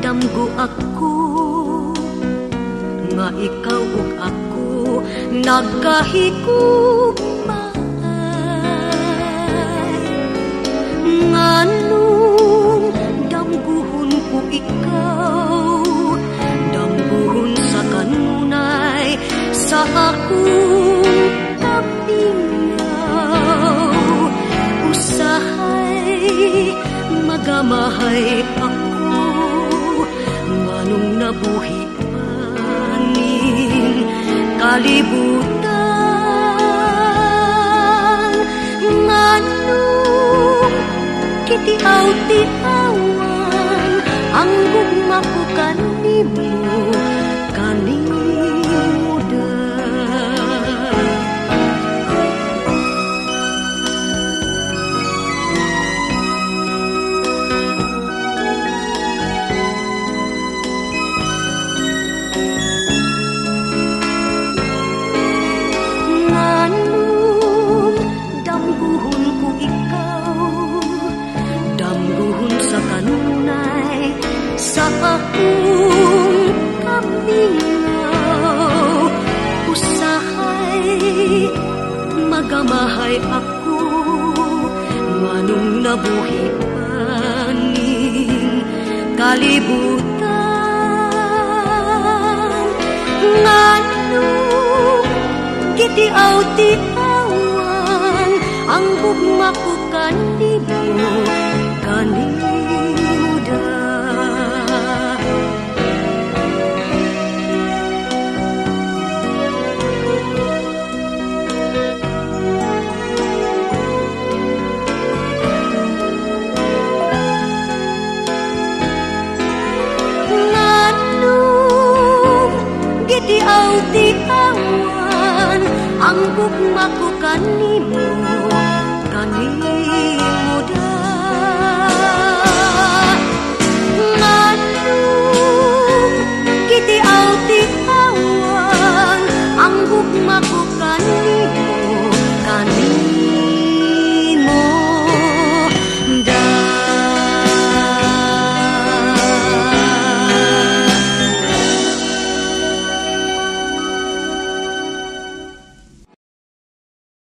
madamgo ako nga ikaw ug ako nagkahigugmaay. Nganong damguhon ko ikaw, damguhon sa kanunay sa akong kapingaw. Usahay magamahay ako, nganong nabuhi paning kalibutan. Nganong kitiaw-tiawan ang gugma ko kanimo, kanimo da. Nganong damguhon ko ikaw, damguhon sa kanunay sa akong kapingaw. Usahay magamahay ako, nganong nabuhi paning kalibutan. Nganong kitiaw-tiawan ang gugma ko kanimo, kanimo da. Nganong kitiaw-tiawan ang gugma ko kanimo, kanimo